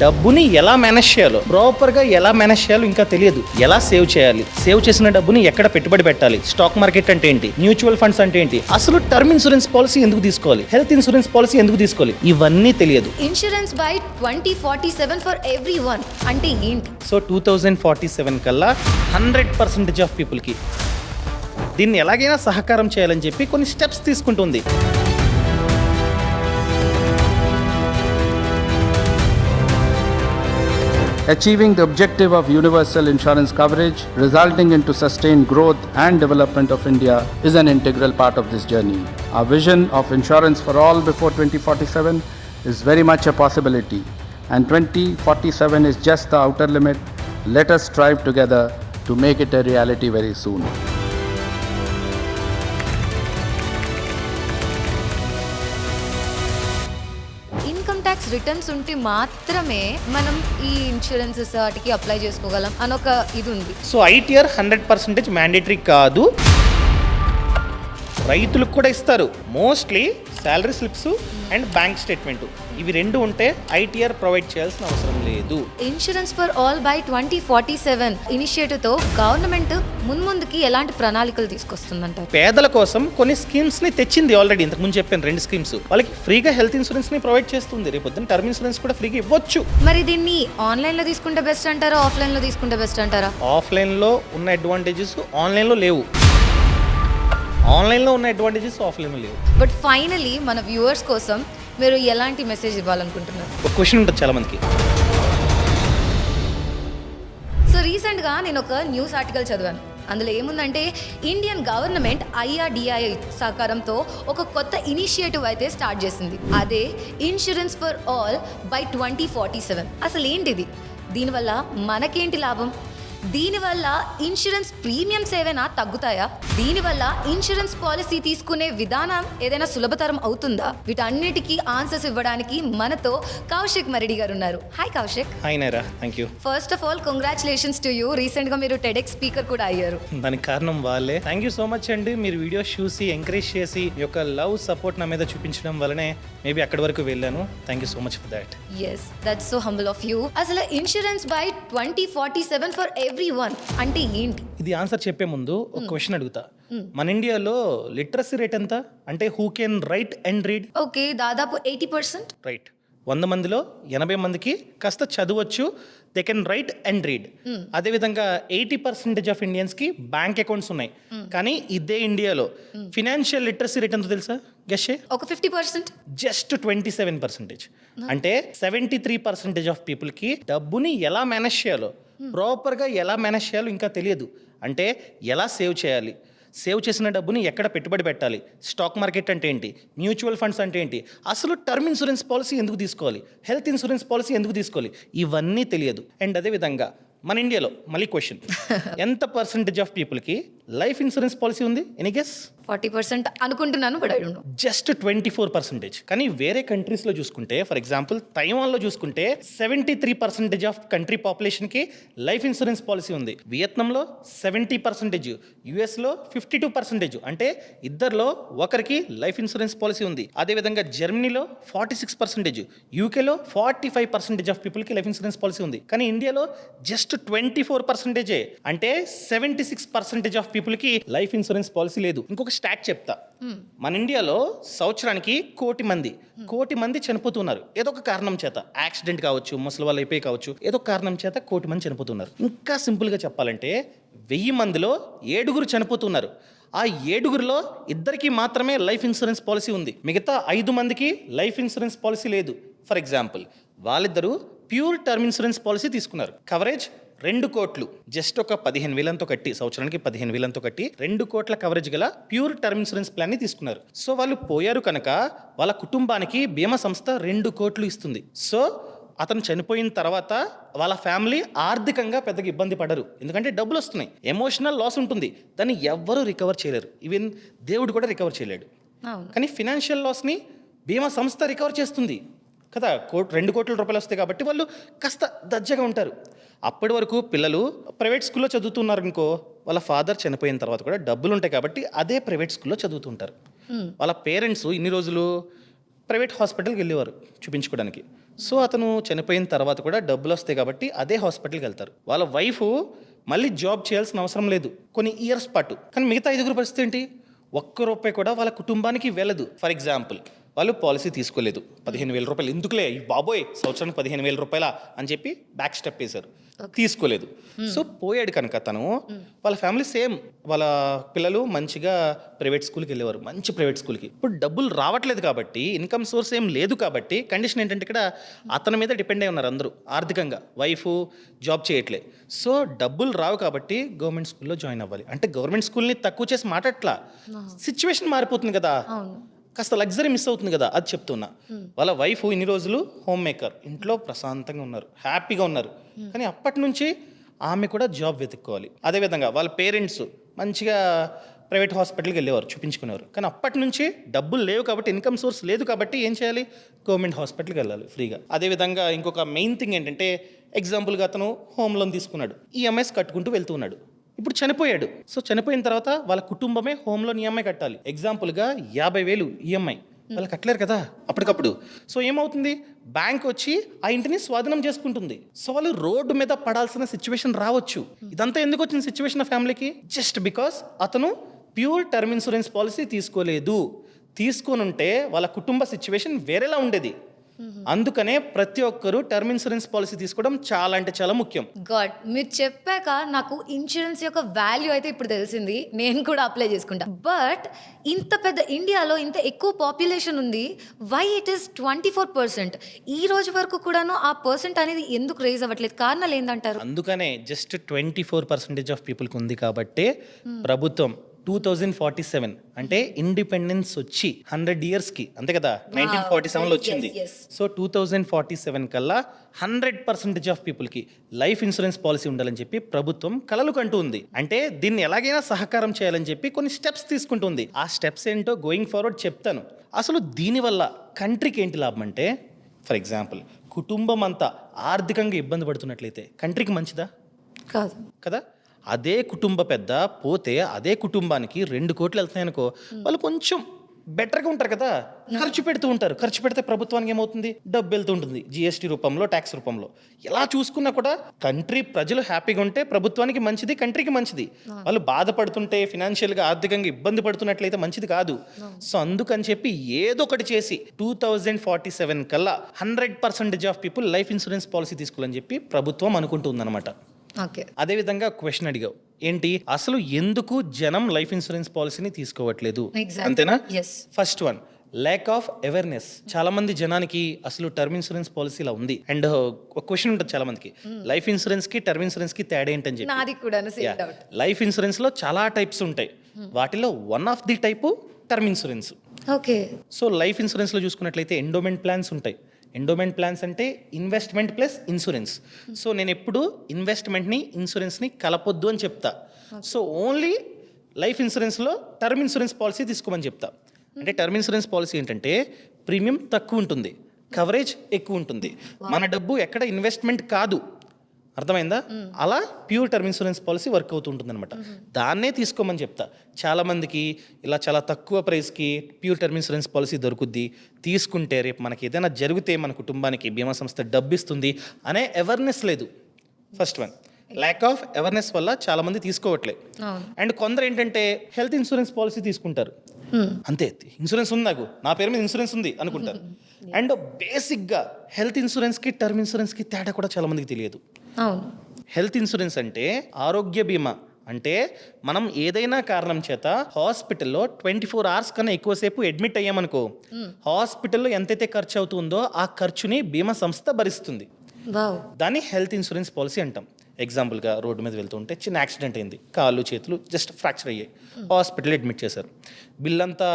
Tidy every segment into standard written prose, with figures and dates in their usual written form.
డబ్బుని ఎలా మేనేజ్ చేయాలో, ప్రాపర్గా ఎలా మేనేజ్ చేయాలో ఇంకా తెలియదు. ఎలా సేవ్ చేయాలి, సేవ్ చేసిన డబ్బుని ఎక్కడ పెట్టుబడి పెట్టాలి, స్టాక్ మార్కెట్ అంటే ఏంటి, మ్యూచువల్ ఫండ్స్ అంటే ఏంటి, అసలు టర్మ్ ఇన్సూరెన్స్ పాలసీ ఎందుకు తీసుకోవాలి, హెల్త్ ఇన్సూరెన్స్ పాలసీ ఎందుకు తీసుకోవాలి, ఇవన్నీ తెలియదు. ఇన్సూరెన్స్ బై 2047 ఫర్ ఎవ్రీవన్ అంటే ఏంటి? సో 2047 కల్లా 100% ఆఫ్ పీపుల్కి దీన్ని ఎలాగైనా సహకారం చేయాలని చెప్పి కొన్ని స్టెప్స్ తీసుకుంటుంది. Achieving the objective of universal insurance coverage, resulting into sustained growth and development of India, is an integral part of this journey. Our vision of insurance for all before 2047 is very much a possibility, and 2047 is just the outer limit. Let us strive together to make it a reality very soon. Income tax returns ఉంటే మాత్రమే మనం ఈ insurances వాటికి apply చేసుకోగలం అని ఒక ఇది ఉంది. సో ఐటీఆర్ 100% మ్యాండేటరీ కాదు, రైతులకు కూడా ఇస్తారు. Mostly salary slips and bank statement, ఇవి రెండు ఉంటే ఐటీఆర్ ప్రొవైడ్ చేయాల్సిన అవసరం లేదు. Insurance for all by 2047 initiative తో గవర్నమెంట్ మున్ముందుకి ఎలాంటి ప్రణాళికలు తీసుకొస్తుందంటారు? పేదల కోసం కొన్ని స్కీమ్స్ ని తెచ్చింది ఆల్రెడీ. ఇంతకు ముందు చెప్పాను 2 స్కీమ్స్. వాళ్ళకి ఫ్రీగా హెల్త్ ఇన్సూరెన్స్ ని ప్రొవైడ్ చేస్తుంది. రేపు పొద్దున్న టర్మ్ ఇన్సూరెన్స్ కూడా ఫ్రీగా ఇవ్వచ్చు. మరి దీన్ని ఆన్లైన్ లో తీసుకుంటే బెస్ట్ అంటారా, ఆఫ్లైన్ లో తీసుకుంటే బెస్ట్ అంటారా? ఆఫ్లైన్ లో ఉన్న అడ్వాంటేజెస్ ఆన్లైన్ లో లేవు, ఆన్లైన్లో ఉన్న అడ్వాంటేజెస్ ఆఫ్లైన్లో లేవు. బట్ ఫైనలీ మన వ్యూవర్స్ కోసం మీరు ఎలాంటి మెసేజ్ ఇవ్వాలనుకుంటున్నారు? ఒక క్వశ్చన్ ఉంటుంది చాలా మందికి. సో రీసెంట్గా నేను ఒక న్యూస్ ఆర్టికల్ చదివాను. అందులో ఏముందంటే ఇండియన్ గవర్నమెంట్ IRDAI సహకారంతో ఒక కొత్త ఇనిషియేటివ్ అయితే స్టార్ట్ చేసింది. అదే ఇన్సూరెన్స్ ఫర్ ఆల్ బై 2047. అసలు ఏంటిది? దీనివల్ల మనకేంటి లాభం? దీనివల్ల ఇన్సూరెన్స్ ప్రీమియమ్స్ ఏవైనా తగ్గుతాయా? దీనివల్ల ఇన్సూరెన్స్ పాలసీ తీసుకునే విధానం ఏదైనా సులభతరం అవుతుందా? వీటన్నిటికీ ఆన్సర్స్ ఇవ్వడానికి మనతో కౌశిక్ మరిడి గారు ఉన్నారు. Hi Kaushik. Hi Naira, thank you. First of all congratulations to you. Recent గా మీరు TEDx స్పీకర్ కూడా అయ్యారు. దానికి కారణం వాళ్ళే. థ్యాంక్ యూ సో మచ్ అండి. మీరు వీడియోస్ చూసి ఎంకరేజ్ చేసి మీ యొక్క లవ్ సపోర్ట్ నా మీద చూపించడం వల్లనే మేబీ అక్కడి వరకు వెళ్ళాను. Thank you so much for that. Yes, that's so humble of you. అసలు ఇన్సూరెన్స్ బై 2047 ఫర్ ఎవ్రీవన్ అంటే ఏంటి? ఇది ఆన్సర్ చెప్పే ముందు ఒక క్వశ్చన్ అడుగుతా. మన ఇండియాలో లిటరసీ రేట్ ఎంత? అంటే who can write and read? Okay, దాదాపు 80%. రైట్. 100 మందిలో 80 మందికి కాస్త చదవచ్చు, they can write and read. అదేవిధంగా 80% ఆఫ్ ఇండియన్స్కి బ్యాంక్ అకౌంట్స్ ఉన్నాయి. కానీ ఇదే ఇండియాలో ఫినాన్షియల్ లిటరసీ రేట్ ఎంతో తెలుసా? గెస్. ఒక 50%. జస్ట్ 27%. అంటే 73% ఆఫ్ పీపుల్కి డబ్బుని ఎలా మేనేజ్ చేయాలో, ప్రాపర్గా ఎలా మేనేజ్ చేయాలో ఇంకా తెలియదు. అంటే ఎలా సేవ్ చేయాలి, సేవ్ చేసిన డబ్బుని ఎక్కడ పెట్టుబడి పెట్టాలి, స్టాక్ మార్కెట్ అంటే ఏంటి, మ్యూచువల్ ఫండ్స్ అంటే ఏంటి, అసలు టర్మ్ ఇన్సూరెన్స్ పాలసీ ఎందుకు తీసుకోవాలి, హెల్త్ ఇన్సూరెన్స్ పాలసీ ఎందుకు తీసుకోవాలి, ఇవన్నీ తెలియదు. అండ్ అదేవిధంగా మన ఇండియాలో మళ్ళీ క్వశ్చన్, ఎంత పర్సెంటేజ్ ఆఫ్ పీపుల్కి లైఫ్ ఇన్సూరెన్స్ పాలసీ ఉంది? Any guess? 40% అనుకుంటున్నాను, but I don't know. Just 24%. కానీ వేరే కంట్రీస్లో చూసుకుంటే, ఫర్ ఎగ్జాంపుల్ తైవాన్లో చూసుకుంటే 73% ఆఫ్ కంట్రీ పాపులేషన్కి లైఫ్ ఇన్సూరెన్స్ పాలసీ ఉంది. వియత్నంలో 70%, యుఎస్లో 52%. అంటే ఇద్దరిలో ఒకరికి లైఫ్ ఇన్సూరెన్స్ పాలసీ ఉంది. అదేవిధంగా జర్మనీలో 46%, యూకేలో 45% ఆఫ్ పీపుల్కి లైఫ్ ఇన్సూరెన్స్ పాలసీ ఉంది. కానీ ఇండియాలో జస్ట్ 24%. అంటే 76% ఆఫ్ పీపుల్కి లైఫ్ ఇన్సూరెన్స్ పాలసీ లేదు. ఇంకొక స్టాట్ చెప్తా. మన ఇండియాలో సంవత్సరానికి 1 కోటి మంది చనిపోతున్నారు ఏదో ఒక కారణం చేత. యాక్సిడెంట్ కావచ్చు, ముసలి వాళ్ళు అయిపోయి కావచ్చు, ఏదో కారణం చేత 1 కోటి మంది చనిపోతున్నారు. ఇంకా సింపుల్గా చెప్పాలంటే 1000 మందిలో 7 చనిపోతున్నారు. ఆ 7లో 2 మాత్రమే లైఫ్ ఇన్సూరెన్స్ పాలసీ ఉంది. మిగతా 5 మందికి లైఫ్ ఇన్సూరెన్స్ పాలసీ లేదు. ఫర్ ఎగ్జాంపుల్ వాళ్ళిద్దరూ ప్యూర్ టర్మ్ ఇన్సూరెన్స్ పాలసీ తీసుకున్నారు. కవరేజ్ 2 కోట్లు, జస్ట్ ఒక 15,000 కట్టి, సంవత్సరానికి 15,000 కట్టి 2 కోట్ల కవరేజ్ గల ప్యూర్ టర్మ్ ఇన్సూరెన్స్ ప్లాన్ని తీసుకున్నారు. సో వాళ్ళు పోయారు కనుక వాళ్ళ కుటుంబానికి బీమా సంస్థ 2 కోట్లు ఇస్తుంది. సో అతను చనిపోయిన తర్వాత వాళ్ళ ఫ్యామిలీ ఆర్థికంగా పెద్దగా ఇబ్బంది పడరు, ఎందుకంటే డబ్బులు వస్తున్నాయి. ఎమోషనల్ లాస్ ఉంటుంది, దాన్ని ఎవ్వరూ రికవర్ చేయలేరు, ఈవెన్ దేవుడు కూడా రికవర్ చేయలేడు. కానీ ఫినాన్షియల్ లాస్ని బీమా సంస్థ రికవర్ చేస్తుంది కదా. 2 కోట్ల రూపాయలు వస్తాయి కాబట్టి వాళ్ళు కాస్త దర్జాగా ఉంటారు. అప్పటి వరకు పిల్లలు ప్రైవేట్ స్కూల్లో చదువుతున్నారు అనుకో, వాళ్ళ ఫాదర్ చనిపోయిన తర్వాత కూడా డబ్బులు ఉంటాయి కాబట్టి అదే ప్రైవేట్ స్కూల్లో చదువుతుంటారు. వాళ్ళ పేరెంట్స్ ఇన్ని రోజులు ప్రైవేట్ హాస్పిటల్కి వెళ్ళేవారు చూపించుకోవడానికి. సో అతను చనిపోయిన తర్వాత కూడా డబ్బులు వస్తాయి కాబట్టి అదే హాస్పిటల్కి వెళ్తారు. వాళ్ళ వైఫ్ మళ్ళీ జాబ్ చేయాల్సిన అవసరం లేదు కొన్ని ఇయర్స్ పాటు. కానీ మిగతా 5 పరిస్థితి ఏంటి? ₹1 కూడా వాళ్ళ కుటుంబానికి వెళ్ళదు. ఫర్ ఎగ్జాంపుల్ వాళ్ళు పాలసీ తీసుకోలేదు, ₹15,000 ఎందుకులే ఈ బాబోయ్ సంవత్సరానికి ₹15,000 అని చెప్పి బ్యాక్ స్టెప్ వేశారు, తీసుకోలేదు. సో పోయాడు కనుక తను, వాళ్ళ ఫ్యామిలీ సేమ్, వాళ్ళ పిల్లలు మంచిగా ప్రైవేట్ స్కూల్కి వెళ్ళేవారు, మంచి ప్రైవేట్ స్కూల్కి. ఇప్పుడు డబ్బులు రావట్లేదు కాబట్టి, ఇన్కమ్ సోర్స్ ఏం లేదు కాబట్టి కండిషన్ ఏంటంటే ఇక్కడ అతని మీద డిపెండ్ అయి ఉన్నారు అందరూ ఆర్థికంగా. వైఫ్ జాబ్ చేయట్లే, సో డబ్బులు రావు కాబట్టి గవర్నమెంట్ స్కూల్లో జాయిన్ అవ్వాలి. అంటే గవర్నమెంట్ స్కూల్ని తక్కువ చేసి మాట్లాడట్లా, సిచ్యువేషన్ మారిపోతుంది కదా, కాస్త లగ్జరీ మిస్ అవుతుంది కదా, అది చెప్తున్నా. వాళ్ళ వైఫ్ ఇన్ని రోజులు హోమ్ మేకర్, ఇంట్లో ప్రశాంతంగా ఉన్నారు, హ్యాపీగా ఉన్నారు. కానీ అప్పటి నుంచి ఆమె కూడా జాబ్ వెతుక్కోవాలి. అదేవిధంగా వాళ్ళ పేరెంట్స్ మంచిగా ప్రైవేట్ హాస్పిటల్కి వెళ్ళేవారు, చూపించుకునేవారు. కానీ అప్పటి నుంచి డబ్బులు లేవు కాబట్టి, ఇన్కమ్ సోర్స్ లేదు కాబట్టి ఏం చేయాలి? గవర్నమెంట్ హాస్పిటల్కి వెళ్ళాలి ఫ్రీగా. అదేవిధంగా ఇంకొక మెయిన్ థింగ్ ఏంటంటే, ఎగ్జాంపుల్గా అతను హోమ్ లోన్ తీసుకున్నాడు, ఈఎంఐస్ కట్టుకుంటూ వెళ్తూ ఉన్నాడు. ఇప్పుడు చనిపోయాడు. సో చనిపోయిన తర్వాత వాళ్ళ కుటుంబమే హోమ్ లోన్ ఈఎంఐ కట్టాలి. ఎగ్జాంపుల్గా 50,000 ఈఎంఐ వాళ్ళు కట్టలేరు కదా అప్పటికప్పుడు. సో ఏమవుతుంది? బ్యాంక్ వచ్చి ఆ ఇంటిని స్వాధీనం చేసుకుంటుంది. సో వాళ్ళు రోడ్డు మీద పడాల్సిన సిచ్యువేషన్ రావచ్చు. ఇదంతా ఎందుకు వచ్చిన సిచ్యువేషన్ ఆ ఫ్యామిలీకి? జస్ట్ బికాస్ అతను ప్యూర్ టర్మ్ ఇన్సూరెన్స్ పాలసీ తీసుకోలేదు. తీసుకొని ఉంటే వాళ్ళ కుటుంబ సిచ్యువేషన్ వేరేలా ఉండేది. అందుకనే ప్రతి ఒక్కరూ టర్మ్ ఇన్సూరెన్స్ పాలసీ తీసుకోవడం చాలా అంటే చాలా ముఖ్యం. గాడ్, మీరు చెప్పాక నాకు ఇన్సూరెన్స్ యొక్క వాల్యూ అయితే ఇప్పుడు తెలిసింది. నేను కూడా అప్లై చేసుకుంటా. బట్ ఇంత పెద్ద ఇండియాలో ఇంత ఎక్కువ పాపులేషన్ ఉంది, వై ఇట్ ఈస్ 24%? ఈ రోజు వరకు కూడాను ఆ పర్సెంట్ అనేది ఎందుకు రేజ్ అవ్వట్లేదు? కారణాలు ఏంటంటారు? అందుకనే జస్ట్ 24% ఆఫ్ పీపుల్కి ఉంది కాబట్టి ప్రభుత్వం 2047 అంటే ఇండిపెండెన్స్ వచ్చి 100 ఇయర్స్కి, అంతే కదా, 1947లో వచ్చింది. సో 2047 కల్లా 100% ఆఫ్ పీపుల్కి లైఫ్ ఇన్సూరెన్స్ పాలసీ ఉండాలని చెప్పి ప్రభుత్వం కలలు కంటూ ఉంది. అంటే దీన్ని ఎలాగైనా సహకారం చేయాలని చెప్పి కొన్ని స్టెప్స్ తీసుకుంటుంది. ఆ స్టెప్స్ ఏంటో గోయింగ్ ఫార్వర్డ్ చెప్తాను. అసలు దీనివల్ల కంట్రీకి ఏంటి లాభం అంటే, ఫర్ ఎగ్జాంపుల్ కుటుంబం అంతా ఆర్థికంగా ఇబ్బంది పడుతున్నట్లయితే కంట్రీకి మంచిదా? కాదు కదా. అదే కుటుంబ పెద్ద పోతే అదే కుటుంబానికి 2 కోట్లు వెళ్తున్నాయనుకో, వాళ్ళు కొంచెం బెటర్గా ఉంటారు కదా, ఖర్చు పెడుతూ ఉంటారు. ఖర్చు పెడితే ప్రభుత్వానికి ఏమవుతుంది? డబ్బు వెళ్తూ ఉంటుంది, జిఎస్టీ రూపంలో, ట్యాక్స్ రూపంలో. ఎలా చూసుకున్నా కూడా కంట్రీ ప్రజలు హ్యాపీగా ఉంటే ప్రభుత్వానికి మంచిది, కంట్రీకి మంచిది. వాళ్ళు బాధపడుతుంటే ఫినాన్షియల్గా ఆర్థికంగా ఇబ్బంది పడుతున్నట్లయితే మంచిది కాదు. సో అందుకని చెప్పి ఏదో ఒకటి చేసి 2047 కల్లా 100% of people life insurance policy తీసుకోవాలని చెప్పి ప్రభుత్వం అనుకుంటుందన్నమాట. ఓకే, అదేవిధంగా క్వశ్చన్ అడిగావు ఏంటి, అసలు ఎందుకు జనం లైఫ్ ఇన్సూరెన్స్ పాలసీని తీసుకోవట్లేదు? అంతేనా? First one, lack of awareness. చాలా మంది జనానికి అసలు టర్మ్ ఇన్సూరెన్స్ పాలసీ ఇలా ఉంది. అండ్ ఒక క్వశ్చన్ ఉంటుంది చాలా మందికి, లైఫ్ ఇన్సూరెన్స్ కి టర్మ్ ఇన్సూరెన్స్ కి తేడా ఏంటని చెప్పి. నాది కూడా లైఫ్ ఇన్సూరెన్స్ లో చాలా టైప్స్ ఉంటాయి, వాటిలో one of the type term insurance. Okay. So life insurance లో చూసుకున్నట్లయితే ఎండోమెంట్ ప్లాన్స్ ఉంటాయి. ఎండోమెంట్ ప్లాన్స్ అంటే ఇన్వెస్ట్మెంట్ ప్లస్ ఇన్సూరెన్స్. సో నేను ఎప్పుడు ఇన్వెస్ట్మెంట్ని ఇన్సూరెన్స్ని కలపొద్దు అని చెప్తా. సో ఓన్లీ లైఫ్ ఇన్సూరెన్స్లో టర్మ్ ఇన్సూరెన్స్ పాలసీ తీసుకోమని చెప్తా. అంటే టర్మ్ ఇన్సూరెన్స్ పాలసీ ఏంటంటే ప్రీమియం తక్కువ ఉంటుంది, కవరేజ్ ఎక్కువ ఉంటుంది, మన డబ్బు ఎక్కడ ఇన్వెస్ట్మెంట్ కాదు. అర్థమైందా? అలా pure term insurance policy work అవుతుంటుంది అనమాట. దాన్నే తీసుకోమని చెప్తా. చాలామందికి ఇలా చాలా తక్కువ ప్రైస్కి ప్యూర్ టర్మ్ ఇన్సూరెన్స్ పాలసీ దొరుకుద్ది, తీసుకుంటే రేపు మనకి ఏదైనా జరిగితే మన కుటుంబానికి బీమా సంస్థ డబ్బు ఇస్తుంది అనే అవేర్నెస్ లేదు. First one, lack of awareness వల్ల చాలామంది తీసుకోవట్లేదు. అండ్ కొందరు ఏంటంటే హెల్త్ ఇన్సూరెన్స్ పాలసీ తీసుకుంటారు, అంతే ఇన్సూరెన్స్ ఉంది, నాకు నా పేరు మీద ఇన్సూరెన్స్ ఉంది అనుకుంటారు. అండ్ బేసిక్గా హెల్త్ ఇన్సూరెన్స్కి టర్మ్ ఇన్సూరెన్స్కి తేడా కూడా చాలామందికి తెలియదు. హెల్త్ ఇన్సూరెన్స్ అంటే ఆరోగ్య బీమా. అంటే మనం ఏదైనా కారణం చేత హాస్పిటల్లో 24 hours కన్నా ఎక్కువసేపు అడ్మిట్ అయ్యామనుకో, హాస్పిటల్లో ఎంతైతే ఖర్చు అవుతుందో ఆ ఖర్చుని బీమా సంస్థ భరిస్తుంది. దాన్ని హెల్త్ ఇన్సూరెన్స్ పాలసీ అంటాం. ఎగ్జాంపుల్గా రోడ్డు మీద వెళ్తుంటే చిన్న యాక్సిడెంట్ అయింది, కాళ్ళు చేతులు జస్ట్ ఫ్రాక్చర్ అయ్యాయి, హాస్పిటల్ అడ్మిట్ చేశారు, బిల్ అంతా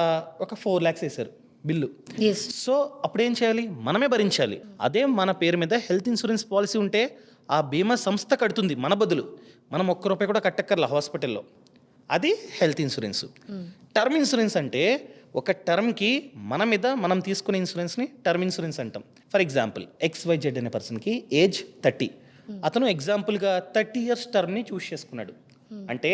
ఒక 4 lakhs వేశారు బిల్లు. సో అప్పుడు ఏం చేయాలి? మనమే భరించాలి. అదే మన పేరు మీద హెల్త్ ఇన్సూరెన్స్ పాలసీ ఉంటే ఆ బీమా సంస్థ కడుతుంది మన బదులు, మనం ₹1 కూడా కట్టక్కర్లా హాస్పిటల్లో. అది హెల్త్ ఇన్సూరెన్స్. టర్మ్ ఇన్సూరెన్స్ అంటే ఒక టర్మ్కి మన మీద మనం తీసుకునే ఇన్సూరెన్స్ని టర్మ్ ఇన్సూరెన్స్ అంటాం. ఫర్ ఎగ్జాంపుల్ XYZ అనే పర్సన్కి ఏజ్ 30, అతను ఎగ్జాంపుల్గా 30 years టర్మ్ని చూస్ చేసుకున్నాడు. అంటే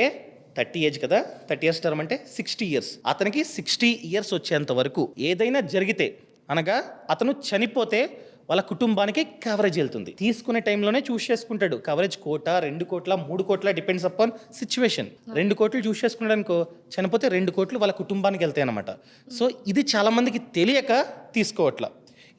30 ఏజ్ కదా, 30 years టర్మ్ అంటే 60 years. అతనికి 60 years వచ్చేంత వరకు ఏదైనా జరిగితే, అనగా అతను చనిపోతే వాళ్ళ కుటుంబానికి కవరేజ్ వెళ్తుంది. తీసుకునే టైంలోనే చూస్ చేసుకుంటాడు కవరేజ్ 1 కోటి, 2 కోట్ల, 3 కోట్ల, డిపెండ్స్ అపాన్ సిచ్యువేషన్. 2 కోట్లు చూస్ చేసుకున్నాడు అనుకో, చనిపోతే 2 కోట్లు వాళ్ళ కుటుంబానికి వెళ్తాయి అన్నమాట. సో ఇది చాలా మందికి తెలియక తీసుకోవట్లా.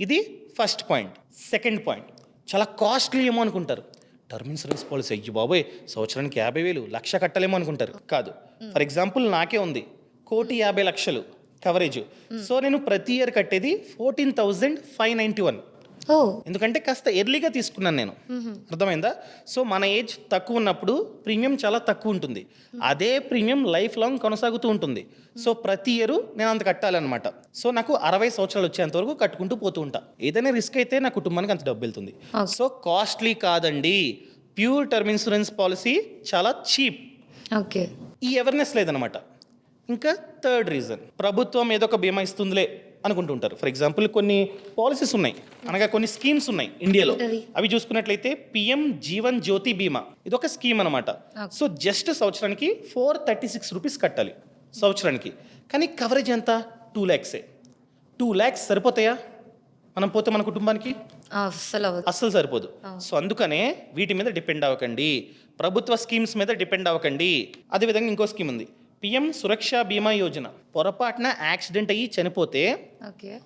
ఇది ఫస్ట్ పాయింట్. సెకండ్ పాయింట్, చాలా కాస్ట్లీ ఏమో అనుకుంటారు. టర్మ్ ఇన్సూరెన్స్ పాలసీ అయ్యి బాబోయ్ సంవత్సరానికి 50,000 లక్ష కట్టలేమో అనుకుంటారు. కాదు, ఫర్ ఎగ్జాంపుల్ నాకే ఉంది 1,50,00,000 కవరేజ్. సో నేను ప్రతి ఇయర్ కట్టేది 14,591. ఓ ఎందుకంటే కాస్త ఎర్లీగా తీసుకున్నాను నేను. అర్థమైందా? సో మన ఏజ్ తక్కువ ఉన్నప్పుడు ప్రీమియం చాలా తక్కువ ఉంటుంది. అదే ప్రీమియం లైఫ్ లాంగ్ కొనసాగుతూ ఉంటుంది. సో ప్రతి ఇయర్ నేను అంత కట్టాలన్నమాట. సో నాకు 60 సంవత్సరాలు వచ్చేంత వరకు కట్టుకుంటూ పోతూ ఉంటా. ఏదైనా రిస్క్ అయితే నా కుటుంబానికి అంత డబ్బు వెళ్తుంది. సో కాస్ట్లీ కాదండి, ప్యూర్ టర్మ్ ఇన్సూరెన్స్ పాలసీ చాలా చీప్. ఓకే. ఈ అవేర్నెస్ లేదనమాట. ఇంకా థర్డ్ రీజన్, ప్రభుత్వం ఏదో ఒక బీమా ఇస్తుందిలే అనుకుంటుంటారు. ఫర్ ఎగ్జాంపుల్ కొన్ని పాలసీస్ ఉన్నాయి, అనగా కొన్ని స్కీమ్స్ ఉన్నాయి ఇండియాలో. అవి చూసుకున్నట్లయితే పిఎం జీవన్ జ్యోతి బీమా, ఇది ఒక స్కీమ్ అనమాట. సో జస్ట్ సంవత్సరానికి 436 రూపీస్ కట్టాలి సంవత్సరానికి. కానీ కవరేజ్ ఎంత? 2 lakhs. 2 lakhs సరిపోతాయా మనం పోతే మన కుటుంబానికి? అస్సలు సరిపోదు. సో అందుకనే వీటి మీద డిపెండ్ అవ్వకండి, ప్రభుత్వ స్కీమ్స్ మీద డిపెండ్ అవ్వకండి. అదేవిధంగా ఇంకో స్కీమ్ ఉంది, పిఎం సురక్ష బీమా యోజన. పొరపాటున యాక్సిడెంట్ అయ్యి చనిపోతే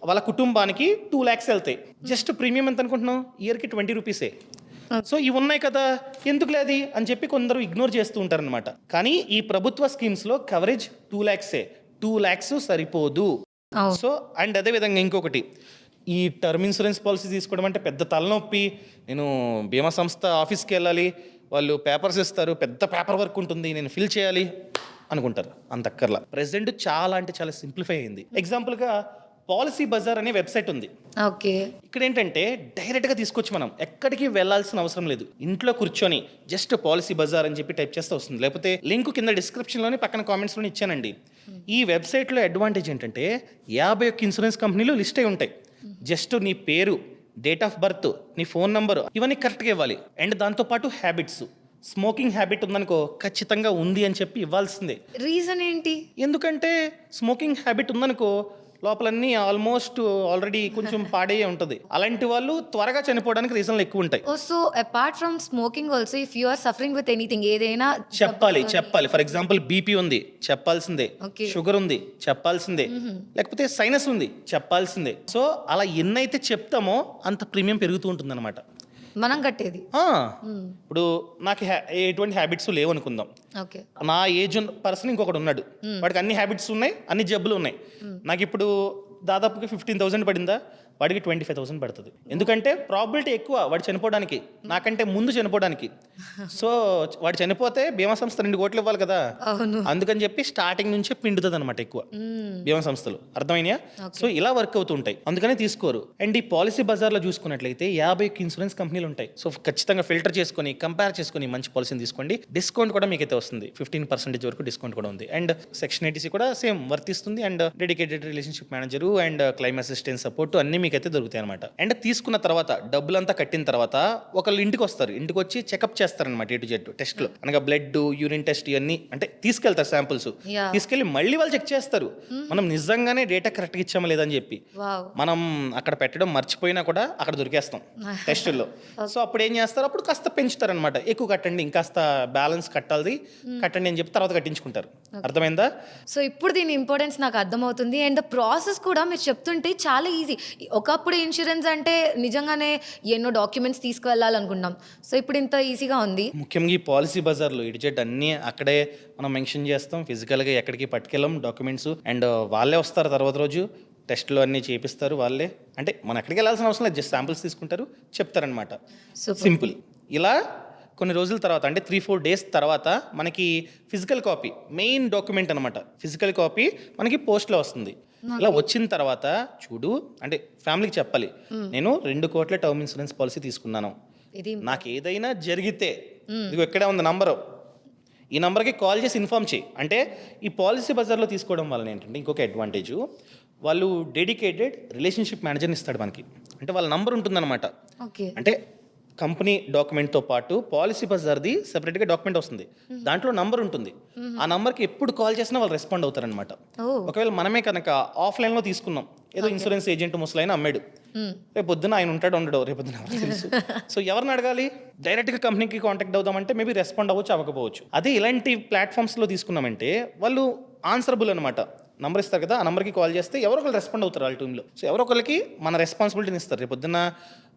వాళ్ళ కుటుంబానికి 2 lakhs వెళ్తాయి. జస్ట్ ప్రీమియం ఎంత అనుకుంటున్నాం? ఇయర్కి 20 రూపీసే. సో ఇవి ఉన్నాయి కదా, ఎందుకు లేదు అని చెప్పి కొందరు ఇగ్నోర్ చేస్తూ ఉంటారనమాట. కానీ ఈ ప్రభుత్వ స్కీమ్స్లో కవరేజ్ 2 lakhs. 2 lakhs సరిపోదు. సో అండ్ అదేవిధంగా ఇంకొకటి, ఈ టర్మ్ ఇన్సూరెన్స్ పాలసీ తీసుకోవడం అంటే పెద్ద తలనొప్పి. నేను బీమా సంస్థ ఆఫీస్కి వెళ్ళాలి, వాళ్ళు పేపర్స్ ఇస్తారు, పెద్ద పేపర్ వర్క్ ఉంటుంది, నేను ఫిల్ చేయాలి అనుకుంటారు. అంత అక్కర్లా. ప్రెసెంట్ చాలా అంటే చాలా సింప్లిఫై అయింది. ఎగ్జాంపుల్గా పాలసీ బజార్ అనే వెబ్సైట్ ఉంది. ఓకే. ఇక్కడ ఏంటంటే డైరెక్ట్గా తీసుకొచ్చి మనం ఎక్కడికి వెళ్ళాల్సిన అవసరం లేదు. ఇంట్లో కూర్చొని జస్ట్ పాలసీ బజార్ అని చెప్పి టైప్ చేస్తే వస్తుంది. లేకపోతే లింక్ కింద డిస్క్రిప్షన్లోని పక్కన కామెంట్స్లోని ఇచ్చానండి. ఈ వెబ్సైట్లో అడ్వాంటేజ్ ఏంటంటే 51 ఇన్సూరెన్స్ కంపెనీలు లిస్ట్ అయి ఉంటాయి. జస్ట్ నీ పేరు, డేట్ ఆఫ్ బర్త్, నీ ఫోన్ నంబరు ఇవన్నీ కరెక్ట్గా ఇవ్వాలి. అండ్ దాంతోపాటు హ్యాబిట్స్, స్మోకింగ్ హ్యాబిట్ ఉందనుకో ఖచ్చితంగా ఉంది అని చెప్పి ఇవ్వాల్సిందే. రీజన్ ఏంటి? ఎందుకంటే స్మోకింగ్ హ్యాబిట్ ఉందనుకో లోపలన్నీ ఆల్మోస్ట్ ఆల్రెడీ కొంచెం పాడయ్యే ఉంటుంది. అలాంటి వాళ్ళు త్వరగా చనిపోవడానికి రీజన్లు ఎక్కువ ఉంటాయి. So apart from smoking also if you are suffering with anything, ఏదైనా చెప్పాలి. ఫర్ ఎగ్జాంపుల్ బీపీ ఉంది, చెప్పాల్సిందే. షుగర్ ఉంది, చెప్పాల్సిందే. లేకపోతే సైనస్ ఉంది, చెప్పాల్సిందే. సో అలా ఎన్నైతే చెప్తామో అంత ప్రీమియం పెరుగుతూ ఉంటుంది అనమాట. మనం కట్టేది. ఇప్పుడు నాకు ఎటువంటి హ్యాబిట్స్ లేవు అనుకుందాం. ఓకే. నా ఏజ్ పర్సన్ ఇంకొకటి ఉన్నాడు, వాడికి అన్ని హ్యాబిట్స్ ఉన్నాయి, అన్ని జబ్బులు ఉన్నాయి. నాకు ఇప్పుడు దాదాపుగా 15,000 పడిందా, వాడికి 25,000 పడుతుంది. ఎందుకంటే ప్రాబిలిటీ ఎక్కువ వాడు చనిపోవడానికి, నాకంటే ముందు చనిపోవడానికి. సో వాడు చనిపోతే బీమా సంస్థ 2 కోట్లు ఇవ్వాలి కదా, అందుకని చెప్పి స్టార్టింగ్ నుంచే పిండుతుంది అనమాట ఎక్కువ బీమా సంస్థలు. అర్థమైనా? సో ఇలా వర్క్ అవుతూ ఉంటాయి, అందుకనే తీసుకోరు. అండ్ ఈ పాలసీ బజార్లో చూసుకున్నట్లయితే 51 ఇన్సూరెన్స్ కంపెనీలు ఉంటాయి. సో ఖచ్చితంగా ఫిల్టర్ చేసుకొని కంపేర్ చేసుకొని మంచి పాలసీని తీసుకోండి. డిస్కౌంట్ కూడా మీకైతే వస్తుంది, 15% వరకు డిస్కౌంట్ కూడా ఉంది. అండ్ సెక్షన్ 80C కూడా సేమ్ వర్తిస్తుంది. And dedicated relationship manager and claim assistance support అన్ని మీకైతే దొరుకుతాయి అనమాట. అండ్ తీసుకున్న తర్వాత డబ్బులంతా కట్టిన తర్వాత ఒకళ్ళు ఇంటికి వస్తారు, ఇంటికి వచ్చి చెకప్ చేస్తారనమాట. A to Z టెస్ట్లు, అనగా బ్లడ్, యూరిన్ టెస్ట్ ఇవన్నీ అంటే తీసుకెళ్తారు శాంపుల్స్. తీసుకెళ్లి మళ్ళీ వాళ్ళు చెక్ చేస్తారు మనం నిజంగానే డేటా కరెక్ట్గా ఇచ్చామా లేదని చెప్పి. మనం అక్కడ పెట్టడం మర్చిపోయినా కూడా అక్కడ దొరికేస్తాం టెస్టుల్లో. సో అప్పుడు ఏం చేస్తారు, అప్పుడు కాస్త పెంచుతారనమాట. ఎక్కువ కట్టండి, ఇంకాస్త బ్యాలెన్స్ కట్టాలి, కట్టండి అని చెప్పి తర్వాత కట్టించుకుంటారు. అర్థమైందా? సో ఇప్పుడు దీని ఇంపార్టెన్స్ నాకు అర్థమవుతుంది. అండ్ ద ప్రాసెస్ కూడా మీరు చెప్తుంటే చాలా ఈజీ. ఒకప్పుడు ఇన్సూరెన్స్ అంటే నిజంగానే ఎన్నో డాక్యుమెంట్స్ తీసుకువెళ్ళాలనుకున్నాం. సో ఇప్పుడు ఇంత ఈజీగా ఉంది. ముఖ్యంగా ఈ పాలసీ బజార్లో ఇడిజెట్ అన్నీ అక్కడే మనం మెన్షన్ చేస్తాం. ఫిజికల్గా ఎక్కడికి పట్టుకెళ్ళాం డాక్యుమెంట్స్. అండ్ వాళ్ళే వస్తారు తర్వాత రోజు టెస్ట్లు అన్నీ చేపిస్తారు వాళ్ళే. అంటే మనం ఎక్కడికి వెళ్ళాల్సిన అవసరం లేదు, జస్ట్ శాంపిల్స్ తీసుకుంటారు, చెప్తారనమాట. సింపుల్. ఇలా కొన్ని రోజుల తర్వాత అంటే 3-4 డేస్ తర్వాత మనకి ఫిజికల్ కాపీ, మెయిన్ డాక్యుమెంట్ అనమాట, ఫిజికల్ కాపీ మనకి పోస్ట్లో వస్తుంది. ఇలా వచ్చిన తర్వాత చూడు అంటే ఫ్యామిలీకి చెప్పాలి, నేను 2 కోట్ల టర్మ్ ఇన్సూరెన్స్ పాలసీ తీసుకున్నాను, నాకు ఏదైనా జరిగితే ఇదిగో ఎక్కడే ఉంది నంబరు, ఈ నెంబర్కి కాల్ చేసి ఇన్ఫార్మ్ చేయి. అంటే ఈ పాలసీ బజార్లో తీసుకోవడం వలన ఏంటంటే ఇంకొక అడ్వాంటేజ్, వాళ్ళు డెడికేటెడ్ రిలేషన్షిప్ మేనేజర్ని ఇస్తాడు మనకి. అంటే వాళ్ళ నంబర్ ఉంటుందన్నమాట. అంటే కంపెనీ డాక్యుమెంట్తో పాటు పాలసీ బజార్ది సెపరేట్గా డాక్యుమెంట్ వస్తుంది, దాంట్లో నంబర్ ఉంటుంది. ఆ నంబర్కి ఎప్పుడు కాల్ చేసినా వాళ్ళు రెస్పాండ్ అవుతారనమాట. ఒకవేళ మనమే కనుక ఆఫ్లైన్లో తీసుకున్నాం ఏదో ఇన్సూరెన్స్ ఏజెంట్ ముసలైన అమ్మాడు, రేపు పొద్దున ఆయన ఉంటాడు ఉండడు, రేపు పొద్దున ఎవరికి తెలుసు. సో ఎవరిని అడగాలి? డైరెక్ట్గా కంపెనీకి కాంటాక్ట్ అవుదామంటే మేబీ రెస్పాండ్ అవ్వచ్చు, అవ్వకపోవచ్చు. అదే ఇలాంటి ప్లాట్ఫామ్స్లో తీసుకున్నామంటే వాళ్ళు ఆన్సరబుల్ అనమాట. నంబర్ ఇస్తారు కదా, ఆ నెంబర్కి కాల్ చేస్తే ఎవరో ఒకరు రెస్పాండ్ అవుతారు వాళ్ళ టీంలో. సో ఎవరో ఒకరికి మన రెస్పాన్సిబిలిటీని ఇస్తారు. రేపు పొద్దున్న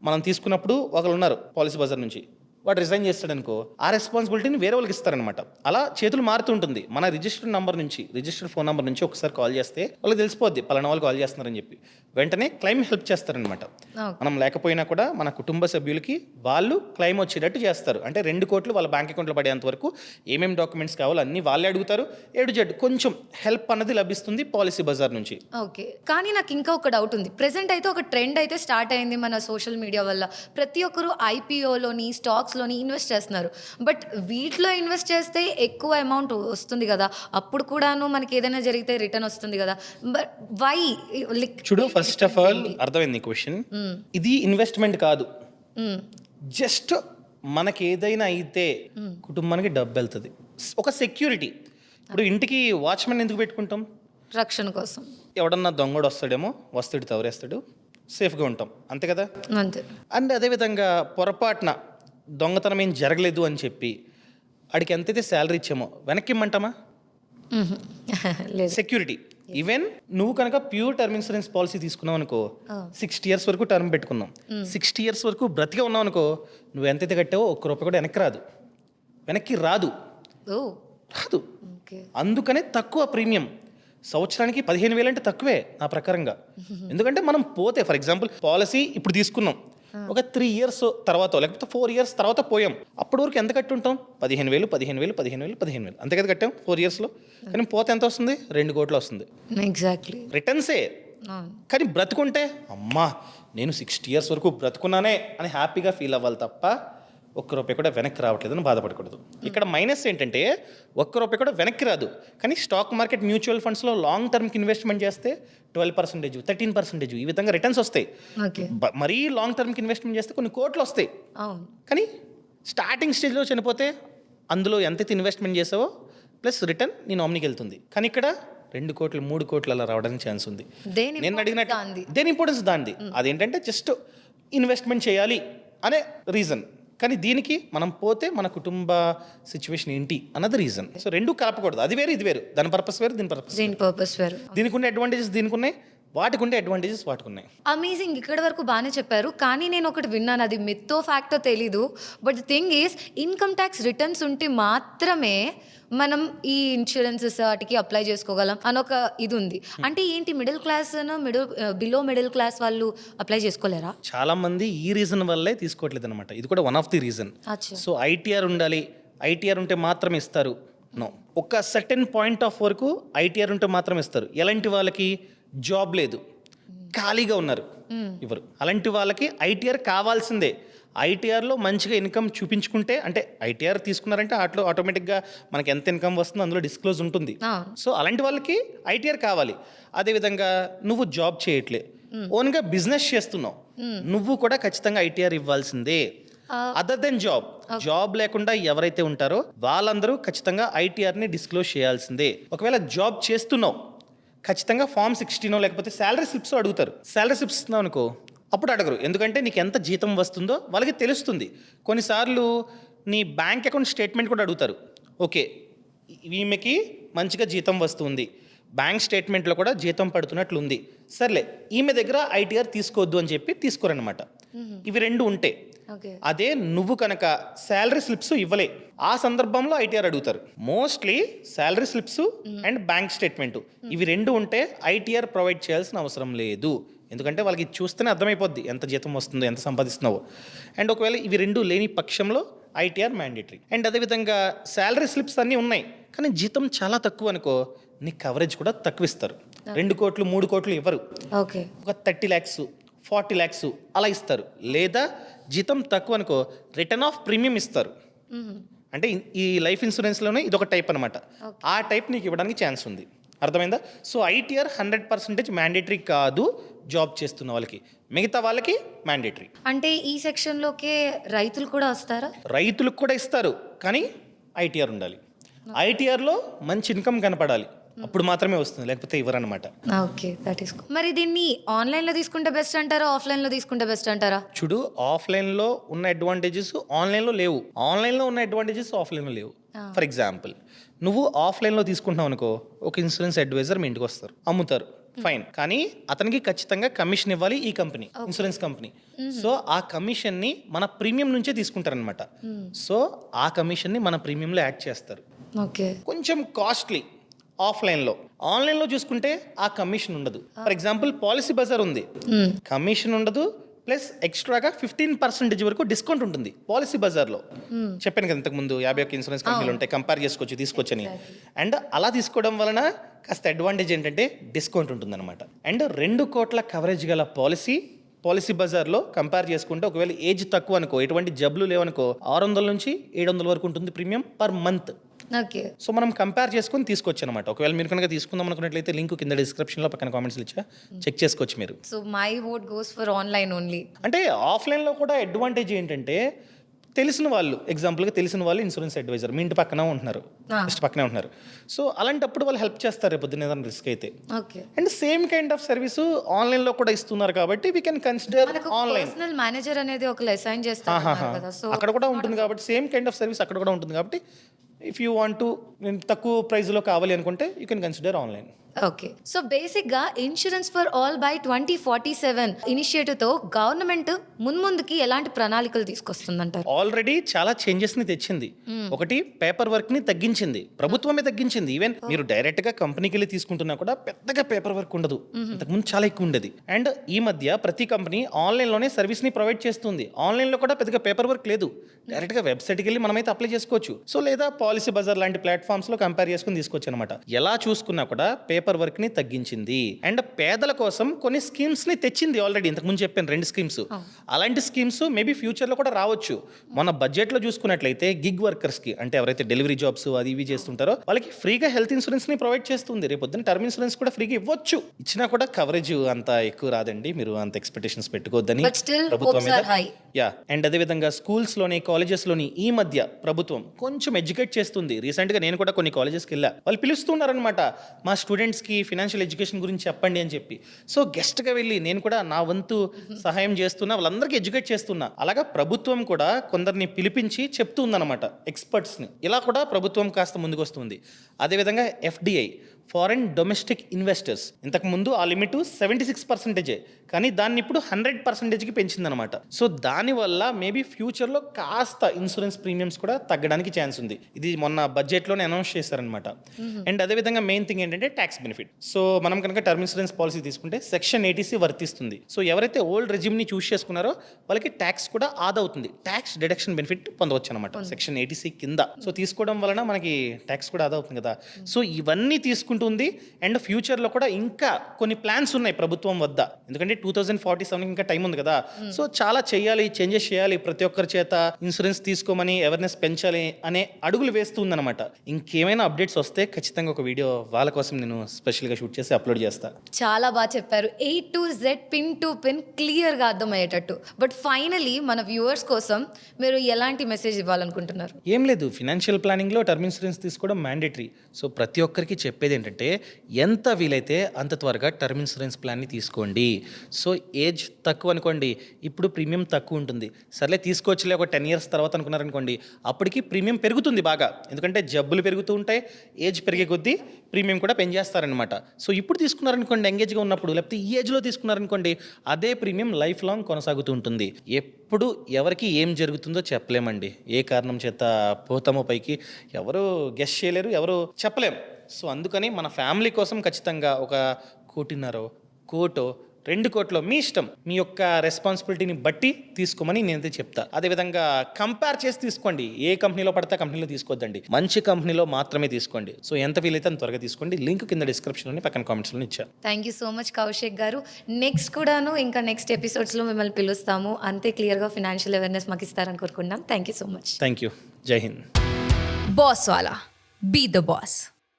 మనం తీసుకున్నప్పుడు ఒకరు ఉన్నారు పాలసీ బజార్ నుంచి, వాడు రిజైన్ చేస్తాడు అనుకో, ఆ రెస్పాన్సిబిలిటీని వేరే వాళ్ళకి ఇస్తారనమాట. అలా చేతులు మారుతుంటుంది. మన రిజిస్టర్డ్ నెంబర్ నుంచి, రిజిస్టర్డ్ ఫోన్ నెంబర్ నుంచి ఒకసారి కాల్ చేస్తే వాళ్ళకి తెలిసిపోద్ది పలానా వాళ్ళు కాల్ చేస్తున్నారని చెప్పి. వెంటనే క్లైమ్ హెల్ప్ చేస్తారనమాట. మనం లేకపోయినా కూడా మన కుటుంబ సభ్యులకి వాళ్ళు క్లైమ్ వచ్చేటట్టు చేస్తారు. అంటే 2 కోట్లు వాళ్ళ బ్యాంక్ అకౌంట్లో పడేంత వరకు ఏమేమి డాక్యుమెంట్స్ కావాలో అన్నీ వాళ్ళే అడుగుతారు. A to Z కొంచెం హెల్ప్ అన్నది లభిస్తుంది పాలసీ బజార్ నుంచి. ఓకే, కానీ నాకు ఇంకా ఒక డౌట్ ఉంది. ప్రెసెంట్ అయితే ఒక ట్రెండ్ అయితే స్టార్ట్ అయింది మన సోషల్ మీడియా వల్ల. ప్రతి ఒక్కరు ఐపీఓలోని స్టాక్స్లోని ఇన్వెస్ట్ చేస్తున్నారు. బట్ వీటిలో ఇన్వెస్ట్ చేస్తే ఎక్కువ అమౌంట్ వస్తుంది కదా, అప్పుడు కూడాను మనకి ఏదైనా జరిగితే రిటర్న్ వస్తుంది కదా. But why? చూడు, ఫస్ట్ ఆఫ్ ఆల్ అర్థమైంది క్వశ్చన్. ఇది ఇన్వెస్ట్మెంట్ కాదు, జస్ట్ మనకి ఏదైనా అయితే కుటుంబానికి డబ్బు వెళ్తుంది, ఒక సెక్యూరిటీ. ఇప్పుడు ఇంటికి వాచ్మెన్ ఎందుకు పెట్టుకుంటాం? రక్షణ కోసం. ఎవడన్నా దొంగడు వస్తాడేమో, వస్తుడు తవరేస్తాడు, సేఫ్గా ఉంటాం, అంతే కదా. అంతే. అండ్ అదేవిధంగా పొరపాటున దొంగతనం ఏం జరగలేదు అని చెప్పి వాడికి ఎంతైతే శాలరీ ఇచ్చామో వెనక్కి ఇమ్మంటామా? లేదు. సెక్యూరిటీ. ఈవెన్ నువ్వు కనుక ప్యూర్ టర్మ్ ఇన్సూరెన్స్ పాలసీ తీసుకున్నావు అనుకో, 60 years వరకు టర్మ్ పెట్టుకున్నాం, 60 years వరకు బ్రతికే ఉన్నావు అనుకో, నువ్వు ఎంతైతే కట్టావో ₹1 కూడా వెనక్కి రాదు. ఓకే. అందుకనే తక్కువ ప్రీమియం. సంవత్సరానికి 15,000 అంటే తక్కువే నా ప్రకారంగా. ఎందుకంటే మనం పోతే, ఫర్ ఎగ్జాంపుల్ పాలసీ ఇప్పుడు తీసుకున్నాం, ఒక 3 years తర్వాత లేకపోతే 4 years తర్వాత పోయాం, అప్పటి వరకు ఎంత కట్టి ఉంటాం? 15,000 అంతే కదా కట్టాం 4 yearsలో. కానీ పోతే ఎంత వస్తుంది? 2 కోట్లు వస్తుంది. ఎగ్జాక్ట్లీ. రిటర్న్సే. కానీ బ్రతుకుంటే అమ్మా నేను 60 years వరకు బ్రతుకున్నానే అని హ్యాపీగా ఫీల్ అవ్వాలి తప్ప ₹1 కూడా వెనక్కి రావట్లేదని బాధపడకూడదు. ఇక్కడ మైనస్ ఏంటంటే ₹1 కూడా వెనక్కి రాదు. కానీ స్టాక్ మార్కెట్, మ్యూచువల్ ఫండ్స్లో లాంగ్ టర్మ్కి ఇన్వెస్ట్మెంట్ చేస్తే 12%, 13% ఈ విధంగా రిటర్న్స్ వస్తాయి. మరీ లాంగ్ టర్మ్కి ఇన్వెస్ట్మెంట్ చేస్తే కొన్ని కోట్లు వస్తాయి. కానీ స్టార్టింగ్ స్టేజ్లో చనిపోతే అందులో ఎంతైతే ఇన్వెస్ట్మెంట్ చేసావో ప్లస్ రిటర్న్ నీ నామినీకి వెళ్తుంది. కానీ ఇక్కడ 2 కోట్లు 3 కోట్లు అలా రావడానికి ఛాన్స్ ఉంది. నేను అడిగినట్టు దేని ఇంపార్టెన్స్ దానిది. అదేంటంటే జస్ట్ ఇన్వెస్ట్మెంట్ చేయాలి అనే రీజన్. కానీ దీనికి మనం పోతే మన కుటుంబ సిచ్యువేషన్ ఏంటి అన్నది రీజన్. సో 2 కలపకూడదు. అది వేరు, ఇది వేరు. దాని పర్పస్ వేరు, దీని పర్పస్ వేరు. దీనికి ఉండే అడ్వాంటేజెస్ దీనికి ఉన్నాయి, వాటికి ఉండే అడ్వాంటేజెస్ వాటికి ఉన్నాయి. అమేజింగ్. ఇక్కడి వరకు బాగానే చెప్పారు. కానీ నేను ఒకటి విన్నాను, అది మిత్తో ఫ్యాక్టో తెలీదు. But the thing is, income tax returns ఉంటే మాత్రమే మనం ఈ ఇన్సూరెన్సెస్ వాటికి అప్లై చేసుకోగలం అని ఒక ఇది ఉంది. అంటే ఏంటి, middle class below middle class వాళ్ళు అప్లై చేసుకోలేరా? చాలా మంది ఈ రీజన్ వల్లే తీసుకోవట్లేదు అనమాట. ఇది కూడా one of the reason. So ITR ఉండాలి, ఐటీఆర్ ఉంటే మాత్రమే ఇస్తారు. నో, ఒక సర్టెన్ పాయింట్ ఆఫ్ వరకు ఐటీఆర్ ఉంటే మాత్రమే ఇస్తారు. ఎలాంటి వాళ్ళకి? జాబ్ లేదు, ఖాళీగా ఉన్నారు ఇవ్వరు. అలాంటి వాళ్ళకి ఐటీఆర్ కావాల్సిందే. ఐటీఆర్లో మంచిగా ఇన్కమ్ చూపించుకుంటే, అంటే ఐటీఆర్ తీసుకున్నారంటే అట్లో ఆటోమేటిక్గా మనకి ఎంత ఇన్కమ్ వస్తుందో అందులో డిస్క్లోజ్ ఉంటుంది. సో అలాంటి వాళ్ళకి ఐటీఆర్ కావాలి. అదేవిధంగా నువ్వు జాబ్ చేయట్లే, ఓన్గా బిజినెస్ చేస్తున్నావు, నువ్వు కూడా ఖచ్చితంగా ఐటీఆర్ ఇవ్వాల్సిందే. అదర్ దెన్ జాబ్ లేకుండా ఎవరైతే ఉంటారో వాళ్ళందరూ ఖచ్చితంగా ఐటీఆర్ని డిస్క్లోజ్ చేయాల్సిందే. ఒకవేళ జాబ్ చేస్తున్నావు, ఖచ్చితంగా Form 16 లేకపోతే శాలరీ స్లిప్స్ అడుగుతారు. శాలరీ స్లిప్స్ ఇస్తున్నావు అనుకో, అప్పుడు అడగరు. ఎందుకంటే నీకు ఎంత జీతం వస్తుందో వాళ్ళకి తెలుస్తుంది. కొన్నిసార్లు నీ బ్యాంక్ అకౌంట్ స్టేట్మెంట్ కూడా అడుగుతారు. ఓకే, ఈమెకి మంచిగా జీతం వస్తుంది, బ్యాంక్ స్టేట్మెంట్లో కూడా జీతం పడుతున్నట్లు ఉంది, సర్లే ఈమె దగ్గర ఐటీఆర్ తీసుకోవద్దు అని చెప్పి తీసుకోరనమాట. ఇవి 2 ఉంటే. అదే నువ్వు కనుక శాలరీ స్లిప్స్ ఇవ్వలే, ఆ సందర్భంలో ఐటీఆర్ అడుగుతారు. Mostly salary slips and bank statement ఇవి 2 ఉంటే ఐటీఆర్ ప్రొవైడ్ చేయాల్సిన అవసరం లేదు. ఎందుకంటే వాళ్ళకి చూస్తేనే అర్థమైపోద్ది ఎంత జీతం వస్తుందో, ఎంత సంపాదిస్తున్నావో. అండ్ ఒకవేళ ఇవి 2 లేని పక్షంలో ఐటీఆర్ మ్యాండేటరీ. అండ్ అదేవిధంగా శాలరీ స్లిప్స్ అన్నీ ఉన్నాయి కానీ జీతం చాలా తక్కువ అనుకో, నీ కవరేజ్ కూడా తక్కువ ఇస్తారు. 2 కోట్లు 3 కోట్లు ఇవ్వరు. ఒక 30 lakhs 40 lakhs అలా ఇస్తారు. లేదా జీతం తక్కువ అనుకో, రిటర్న్ ఆఫ్ ప్రీమియం ఇస్తారు. అంటే ఈ లైఫ్ ఇన్సూరెన్స్లోనే ఇదొక టైప్ అనమాట. ఆ టైప్ నీకు ఇవ్వడానికి ఛాన్స్ ఉంది. అర్థమైందా? సో ఐటీఆర్ 100% మ్యాండేటరీ కాదు జాబ్ చేస్తున్న వాళ్ళకి, మిగతా వాళ్ళకి మ్యాండేటరీ. అంటే ఈ సెక్షన్లోకే రైతులు కూడా వస్తారా? రైతులకు కూడా ఇస్తారు కానీ ఐటీఆర్ ఉండాలి. ఐటీఆర్లో మంచి ఇన్కమ్ కనపడాలి. అప్పుడు మాత్రమే వస్తుంది, లేకపోతే ఇవ్వరనమాట. Okay, that is. మరి దీన్ని ఆన్లైన్లో తీసుకుంటే బెస్ట్ అంటారా, ఆఫ్లైన్లో తీసుకుంటే బెస్ట్ అంటారా? చూడు, ఆఫ్లైన్లో ఉన్న అడ్వాంటేజెస్ ఆన్లైన్లో లేవు, ఆన్లైన్లో ఉన్న అడ్వాంటేజెస్ ఆఫ్లైన్లో లేవు. ఫర్ ఎగ్జాంపుల్, నువ్వు ఆఫ్లైన్లో తీసుకుంటున్నావు అనుకో, ఒక ఇన్సూరెన్స్ అడ్వైజర్ మీ ఇంటికి వస్తారు, అమ్ముతారు, ఫైన్. కానీ అతనికి ఖచ్చితంగా కమిషన్ ఇవ్వాలి ఈ కంపెనీ, ఇన్సూరెన్స్ కంపెనీ. సో ఆ కమిషన్ని మన ప్రీమియం నుంచే తీసుకుంటారనమాట. సో ఆ కమిషన్ని మన ప్రీమియంలో యాడ్ చేస్తారు. ఓకే, కొంచెం కాస్ట్లీ ఆఫ్లైన్లో. ఆన్లైన్లో చూసుకుంటే ఆ కమిషన్ ఉండదు. ఫర్ ఎగ్జాంపుల్, పాలసీ బజార్ ఉంది, కమిషన్ ఉండదు, ప్లస్ ఎక్స్ట్రాగా 15% వరకు డిస్కౌంట్ ఉంటుంది పాలసీ బజార్లో. చెప్పాను కదా ఇంతకుముందు 51 ఇన్సూరెన్స్ కంపెనీలు ఉంటాయి, కంపేర్ చేసుకోవచ్చు, తీసుకొచ్చని. అండ్ అలా తీసుకోవడం వలన కాస్త అడ్వాంటేజ్ ఏంటంటే డిస్కౌంట్ ఉంటుందన్నమాట. అండ్ 2 కోట్ల కవరేజ్ గల పాలసీ బజార్లో కంపేర్ చేసుకుంటే, ఒకవేళ ఏజ్ తక్కువ అనుకో, ఎటువంటి జబ్బులు లేవనుకో, 600 నుంచి 700 వరకు ఉంటుంది premium per month. Okay. So మనం కంపేర్ చేసుకొని తీసుకోవచ్చు అనమాట. ఒకవేళ మీరు కనుక తీసుకుందాం అనుకున్నట్లయితే లింక్ కింద డిస్క్రిప్షన్లో పక్కన కామెంట్స్లో ఇచ్చా, చెక్ చేసుకోవచ్చు మీరు. So my vote goes for online only. అంటే ఆఫ్లైన్లో కూడా అడ్వాంటేజ్ ఏంటంటే, తెలిసిన వాళ్ళు, ఎగ్జాంపుల్గా తెలిసిన వాళ్ళు ఇన్సూరెన్స్ అడ్వైజర్ మీ ఇంటి పక్కన ఉంటున్నారు, జస్ట్ పక్కనే ఉంటున్నారు. సో అలాంటప్పుడు వాళ్ళు హెల్ప్ చేస్తారు రేపు పొద్దున్న ఏదైనా రిస్క్ అయితే. Okay. And same kind of service ఆన్లైన్లో కూడా ఇస్తున్నారు కాబట్టి we can consider online. Personal manager అనేది ఒక అసైన్ చేస్తారు కదా, సో అక్కడ కూడా ఉంటుంది కాబట్టి, సేమ్ కైండ్ ఆఫ్ సర్వీస్ అక్కడ కూడా ఉంటుంది కాబట్టి, ఇఫ్ యూ వాంట్ టు తక్కువ ప్రైస్లో కావాలి అనుకుంటే you can consider online. Okay. So బేసిక్గా ఇన్సూరెన్స్ ఫర్ ఆల్ బై 2047 ఇనిషియేటివ్తో గవర్నమెంట్ ముందుకి ఎలాంటి ప్రణాళికలు తీసుకొస్తుందంటారు? ఆల్రెడీ చాలా చేంజెస్ని తెచ్చింది. ఒకటి, పేపర్ వర్క్ని తగ్గించింది, ప్రభుత్వమే తగ్గించింది. ఈవెన్ మీరు డైరెక్ట్గా కంపెనీకి వెళ్ళి తీసుకుంటున్నా కూడా పెద్దగా పేపర్ వర్క్ ఉండదు, ఇంతకుముందు చాలా ఎక్కువ ఉండేది. అండ్ ఈ మధ్య ప్రతి కంపెనీ ఆన్లైన్లోనే సర్వీస్ని ప్రొవైడ్ చేస్తుంది. ఆన్లైన్లో కూడా పెద్దగా పేపర్ వర్క్ లేదు, డైరెక్ట్గా వెబ్సైట్కి వెళ్ళి మనమైతే అప్లై చేసుకోవచ్చు. సో లేదా పాలసీ బజార్ లాంటి ప్లాట్ఫామ్స్లో కంపేర్ చేసుకుని తీసుకోవచ్చు అనమాట. ఎలా చూసుకున్నా కూడా పేపర్ వర్క్ని తగ్గించింది. అండ్ పేదల కోసం కొన్ని స్కీమ్స్ని తెచ్చింది ఆల్రెడీ. ఇంతకుముందు చెప్పాను 2 స్కీమ్స్. అలాంటి స్కీమ్స్ మేబీ ఫ్యూచర్లో కూడా రావచ్చు. మన బడ్జెట్లో చూసుకున్నట్లయితే గిగ్ వర్కర్స్కి, అంటే ఎవరైతే డెలివరీ జాబ్స్ అది ఇవి చేస్తుంటారో వాళ్ళకి ఫ్రీగా హెల్త్ ఇన్సూరెన్స్ని ప్రొవైడ్ చేస్తుంది. రేపు పొద్దున్న టర్మ్ ఇన్సూరెన్స్ కూడా ఫ్రీగా ఇవ్వచ్చు. ఇచ్చినా కూడా కవరేజ్ అంత ఎక్కువ రాదండి, మీరు అంత ఎక్స్పెక్టేషన్స్ పెట్టుకోవద్దని ప్రభుత్వం మీద. యా. అండ్ అదేవిధంగా స్కూల్స్లోని, కాలేజెస్లోని ఈ మధ్య ప్రభుత్వం కొంచెం ఎడ్యుకేట్ చేస్తుంది. రీసెంట్గా నేను కూడా కొన్ని కాలేజెస్కి వెళ్ళా, వాళ్ళు పిలుస్తున్నారనమాట, మా స్టూడెంట్స్కి ఫినాన్షియల్ ఎడ్యుకేషన్ గురించి చెప్పండి అని చెప్పి. సో గెస్ట్గా వెళ్ళి నేను కూడా నా వంతు సహాయం చేస్తున్నా, వాళ్ళందరికీ ఎడ్యుకేట్ చేస్తున్నా. అలాగా ప్రభుత్వం కూడా కొందరిని పిలిపించి చెప్తుందన్నమాట, ఎక్స్పర్ట్స్ని. ఇలా కూడా ప్రభుత్వం కాస్త ముందుకు వస్తుంది. అదేవిధంగా FDI, ఫారెన్ డొమెస్టిక్ ఇన్వెస్టర్స్, ఇంతకుముందు ఆ లిమిట్ 76%, కానీ దాన్ని ఇప్పుడు 100%కి పెంచిందనమాట. సో దానివల్ల మేబీ ఫ్యూచర్లో కాస్త ఇన్సూరెన్స్ ప్రీమియమ్స్ కూడా తగ్గడానికి ఛాన్స్ ఉంది. ఇది మొన్న బడ్జెట్లోనే అనౌన్స్ చేశారనమాట. అండ్ అదేవిధంగా మెయిన్ థింగ్ ఏంటంటే ట్యాక్స్ బెనిఫిట్. సో మనం కనుక టర్మ్ ఇన్సూరెన్స్ పాలసీ తీసుకుంటే సెక్షన్ 80C వర్తిస్తుంది. సో ఎవరైతే ఓల్డ్ రెజ్యూమ్ని చూస్ చేసుకున్నారో వాళ్ళకి ట్యాక్స్ కూడా ఆదా అవుతుంది, ట్యాక్స్ డిడక్షన్ బెనిఫిట్ పొందవచ్చు అనమాట సెక్షన్ 80C కింద. సో తీసుకోవడం వలన మనకి ట్యాక్స్ కూడా ఆదా అవుతుంది కదా. సో ఇవన్నీ తీసుకుంటుంది. అండ్ ఫ్యూచర్లో కూడా ఇంకా కొన్ని ప్లాన్స్ ఉన్నాయి ప్రభుత్వం వద్ద, ఎందుకంటే 2047 ఇంకా టైం ఉంది కదా. సో చాలా చేయాలి, చేంజెస్ చేయాలి, ప్రతి ఒక్కరి చేత ఇన్సూరెన్స్ తీసుకోమని అవేర్నెస్ పెంచాలి అనే అడుగులు వేస్తుందన్నమాట. ఇంకేమైనా అప్డేట్స్ వస్తే ఖచ్చితంగా ఒక వీడియో వాళ్ళ కోసం నేను స్పెషల్గా షూట్ చేసి అప్లోడ్ చేస్తా. చాలా బాగా చెప్పారు, A to Z pin to pin క్లియర్గా అర్థమయ్యేటట్టు. బట్ ఫైనలీ మన వ్యూవర్స్ కోసం మీరు ఎలాంటి మెసేజ్ ఇవ్వాలనుకుంటున్నారు? ఏం లేదు, ఫినాన్షియల్ ప్లానింగ్లో టర్మ్ ఇన్సూరెన్స్ తీసుకోవడం మ్యాండేటరీ. సో ప్రతి ఒక్కరికి చెప్పేది ఏంటంటే, ఎంత వీలైతే అంత త్వరగా టర్మ్ ఇన్సూరెన్స్ ప్లాన్ని తీసుకోండి. సో ఏజ్ తక్కువ అనుకోండి, ఇప్పుడు ప్రీమియం తక్కువ ఉంటుంది, సర్లే తీసుకోవచ్చులే ఒక 10 years తర్వాత అనుకున్నారనుకోండి, అప్పటికి ప్రీమియం పెరుగుతుంది బాగా, ఎందుకంటే జబ్బులు పెరుగుతూ ఉంటాయి, ఏజ్ పెరిగే కొద్దీ ప్రీమియం కూడా పెంచేస్తారనమాట. సో ఇప్పుడు తీసుకున్నారనుకోండి ఎంగేజ్గా ఉన్నప్పుడు, లేకపోతే ఈ ఏజ్లో తీసుకున్నారనుకోండి, అదే ప్రీమియం లైఫ్ లాంగ్ కొనసాగుతూ ఉంటుంది. ఎప్పుడు ఎవరికి ఏం జరుగుతుందో చెప్పలేమండి, ఏ కారణం చేత పోతామో పైకి ఎవరు గెస్ చేయలేరు, ఎవరు చెప్పలేం. సో అందుకని మన ఫ్యామిలీ కోసం ఖచ్చితంగా ఒక 1.5 కోటో 2 కోట్లో మీ ఇష్టం, మీ యొక్క రెస్పాన్సిబిలిటీని బట్టి తీసుకోమని నేనైతే చెప్తా. అదేవిధంగా కంపేర్ చేసి తీసుకోండి, ఏ కంపెనీలో పడితే కంపెనీలో తీసుకోవద్దండి, మంచి కంపెనీలో మాత్రమే తీసుకోండి. సో ఎంత వీలైతే అంత త్వరగా తీసుకోండి. లింక్ కింద డిస్క్రిప్షన్లోని పక్కన కామెంట్స్లో ఇచ్చా. Thank you so much Kaushik గారు. నెక్స్ట్ కూడాను ఇంకా నెక్స్ట్ ఎపిసోడ్స్లో మిమ్మల్ని పిలుస్తాము, అంతే క్లియర్గా ఫినాన్షియల్ అవేర్నెస్ మాకు ఇస్తారని కోరుకుంటున్నాం. Thank you so much. Thank you. జై Hind. Bosswala. Be the boss.